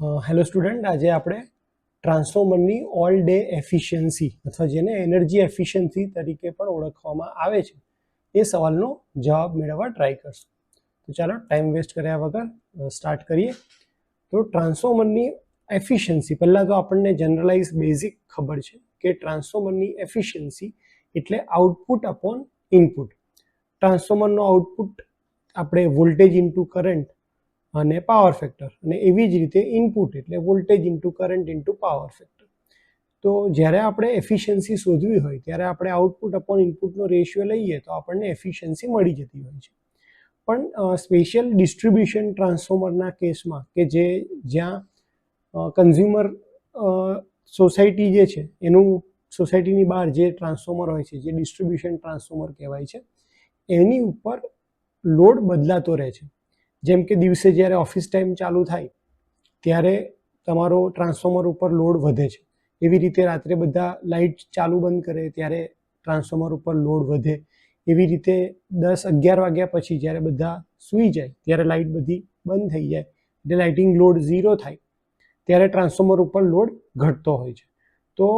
Hello student, આજે આપણે ટ્રાન્સફોર્મરની ઓલ ડે એફિશિયન્સી અથવા જેને એનર્જી એફિશિયન્સી તરીકે પણ ઓળખવામાં આવે છે એ સવાલનો જવાબ મેળવવા ટ્રાય કરશું. તો ચાલો ટાઈમ વેસ્ટ કર્યા વગર સ્ટાર્ટ કરીએ. તો ટ્રાન્સફોર્મરની એફિશિયન્સી પહેલાં તો આપણને જનરલાઇઝ બેઝિક ખબર છે કે ટ્રાન્સફોર્મરની એફિશિયન્સી એટલે આઉટપુટ અપોન ઇનપુટ. ટ્રાન્સફોર્મરનો આઉટપુટ આપણે વોલ્ટેજ ઇન્ટુ કરંટ અને પાવર ફેક્ટર, અને એવી જ રીતે ઇનપુટ એટલે voltage into current into power factor. તો જ્યારે આપણે એફિશિયન્સી શોધવી હોય ત્યારે આપણે આઉટપુટ અપોન ઇનપુટનો રેશિયો લઈએ તો આપણને એફિશિયન્સી મળી જતી હોય છે. પણ સ્પેશિયલ ડિસ્ટ્રીબ્યુશન ટ્રાન્સફોર્મરના કેસમાં કે જ્યાં કન્ઝ્યુમર સોસાયટી જે છે એનું સોસાયટીની બહાર જે ટ્રાન્સફોર્મર હોય છે, જે ડિસ્ટ્રીબ્યુશન ટ્રાન્સફોર્મર કહેવાય છે, એની ઉપર લોડ બદલાતો રહે છે. જેમ કે દિવસે જ્યારે ઓફિસ ટાઈમ ચાલુ થાય ત્યારે તમારો ટ્રાન્સફોર્મર ઉપર લોડ વધે છે. એવી રીતે રાત્રે બધા લાઇટ ચાલુ બંધ કરે ત્યારે ટ્રાન્સફોર્મર ઉપર લોડ વધે. એવી રીતે 10-11 વાગ્યા પછી જ્યારે બધા સૂઈ જાય ત્યારે લાઇટ બધી બંધ થઈ જાય એટલે લાઇટિંગ લોડ 0 થાય ત્યારે ટ્રાન્સફોર્મર ઉપર લોડ ઘટતો હોય છે. તો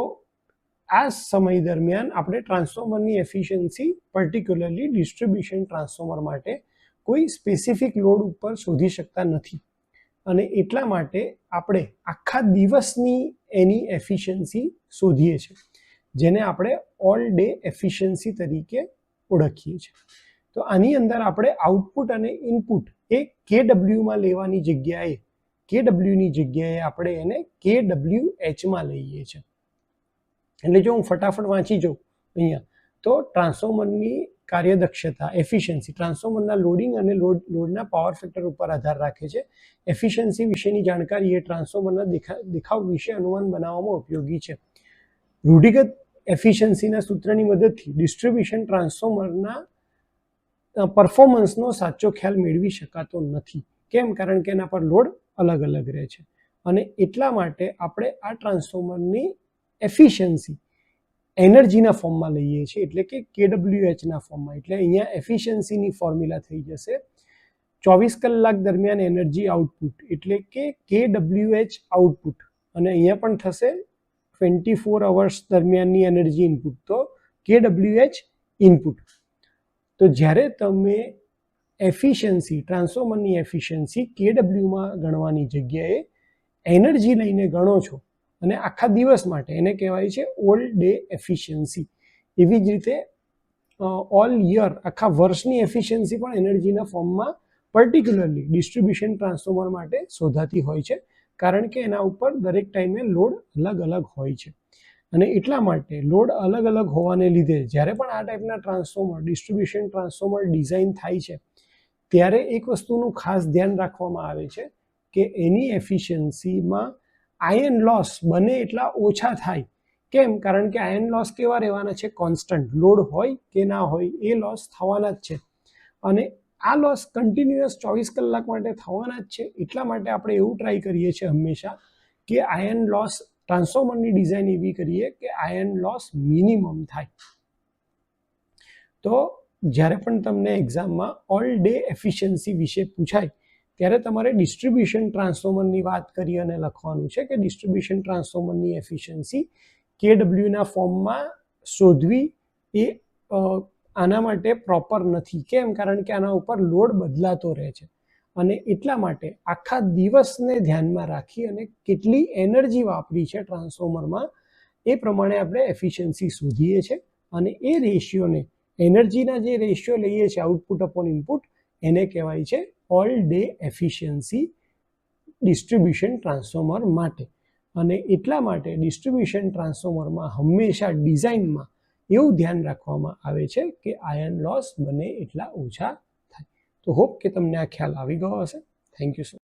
આ સમય દરમિયાન આપણે ટ્રાન્સફોર્મરની એફિશિયન્સી પર્ટિક્યુલરલી ડિસ્ટ્રીબ્યુશન ટ્રાન્સફોર્મર માટે કોઈ સ્પેસિફિક લોડ ઉપર શોધી શકતા નથી, અને એટલા માટે આપણે આખા દિવસની એની એફિશિયન્સી શોધીએ છીએ, જેને આપણે ઓલ ડે એફિશિયન્સી તરીકે ઓળખીએ છીએ. તો આની અંદર આપણે આઉટપુટ અને ઇનપુટ એ KWમાં લેવાની જગ્યાએ KWની જગ્યાએ આપણે એને KWHમાં લઈએ છીએ. એટલે જો હું ફટાફટ વાંચી જાઉં અહીંયા તો ટ્રાન્સફોર્મરની કાર્યદક્ષતા એફિશિયન્સી ટ્રાન્સફોર્મરના લોડિંગ અને લોડના પાવર ફેક્ટર ઉપર આધાર રાખે છે. એફિશિયન્સી વિશેની જાણકારી એ ટ્રાન્સફોર્મરના દેખાવ વિશે અનુમાન બનાવવામાં ઉપયોગી છે. રૂઢિગત એફિશિયન્સીના સૂત્રની મદદથી ડિસ્ટ્રીબ્યુશન ટ્રાન્સફોર્મરના પરફોર્મન્સનો સાચો ખ્યાલ મેળવી શકાતો નથી. કેમ? કારણ કે એના પર લોડ અલગ અલગ રહે છે, અને એટલા માટે આપણે આ ટ્રાન્સફોર્મરની એફિશિયન્સી એનર્જીના ફોર્મમાં લઈએ છીએ, એટલે કે KWHના ફોર્મમાં. એટલે અહીંયા એફિશિયન્સીની ફોર્મ્યુલા થઈ જશે 24 કલાક દરમિયાન એનર્જી આઉટપુટ એટલે કે KWH આઉટપુટ, અને અહીંયા પણ થશે 24 અવર્સ દરમિયાનની એનર્જી ઇનપુટ, તો KWH ઇનપુટ. તો જ્યારે તમે એફિશિયન્સી ટ્રાન્સફોર્મરની એફિશિયન્સી KWમાં ગણવાની જગ્યાએ એનર્જી લઈને ગણો છો અને આખા દિવસ માટે, એને કહેવાય છે ઓલ ડે એફિશિયન્સી. એવી જ રીતે ઓલ યર આખા વર્ષની એફિશિયન્સી પણ એનર્જીના ફોર્મમાં પર્ટિક્યુલરલી ડિસ્ટ્રીબ્યુશન ટ્રાન્સફોર્મર માટે શોધાતી હોય છે, કારણ કે એના ઉપર દરેક ટાઈમે લોડ અલગ અલગ હોય છે. અને એટલા માટે લોડ અલગ અલગ હોવાને લીધે જ્યારે પણ આ ટાઈપના ટ્રાન્સફોર્મર ડિસ્ટ્રીબ્યુશન ટ્રાન્સફોર્મર ડિઝાઇન થાય છે ત્યારે એક વસ્તુનું ખાસ ધ્યાન રાખવામાં આવે છે કે એની એફિશિયન્સીમાં આયર્ન લોસ બને એટલા ઓછા થાય. કેમ? કારણ કે આયર્ન લોસ કેવા રહેવાના છે? કોન્સ્ટન્ટ. લોડ હોય કે ના હોય એ લોસ થવાના જ છે, અને આ લોસ કન્ટિન્યુઅસ 24 કલાક માટે થવાના જ છે. એટલા માટે આપણે એવું ટ્રાય કરીએ છીએ હંમેશા કે આયર્ન લોસ ટ્રાન્સફોર્મરની ડિઝાઇન એવી કરીએ કે આયર્ન લોસ મિનિમમ થાય. તો જ્યારે પણ તમને એક્ઝામમાં ઓલ ડે એફિશિયન્સી વિશે પૂછાય ત્યારે તમારે ડિસ્ટ્રીબ્યુશન ટ્રાન્સફોર્મરની વાત કરી અને લખવાનું છે કે ડિસ્ટ્રીબ્યુશન ટ્રાન્સફોર્મરની એફિશિયન્સી KWના ફોર્મમાં શોધવી એ આના માટે પ્રોપર નથી. કેમ? કારણ કે આના ઉપર લોડ બદલાતો રહે છે, અને એટલા માટે આખા દિવસને ધ્યાનમાં રાખી અને કેટલી એનર્જી વાપરી છે ટ્રાન્સફોર્મરમાં એ પ્રમાણે આપણે એફિશિયન્સી શોધીએ છીએ, અને એ રેશિયોને એનર્જીના જે રેશિયો લઈએ છીએ આઉટપુટ અપોન ઇનપુટ, એને કહેવાય છે all day efficiency distribution transformer માટે. અને એટલા માટે ડિસ્ટ્રીબ્યુશન ટ્રાન્સફોર્મરમાં હંમેશા ડિઝાઇનમાં એવું ધ્યાન રાખવામાં આવે છે કે આયર્ન લોસ બને એટલા ઓછા થાય. તો હોપ કે તમને આ ખ્યાલ આવી ગયો હશે. Thank you so much.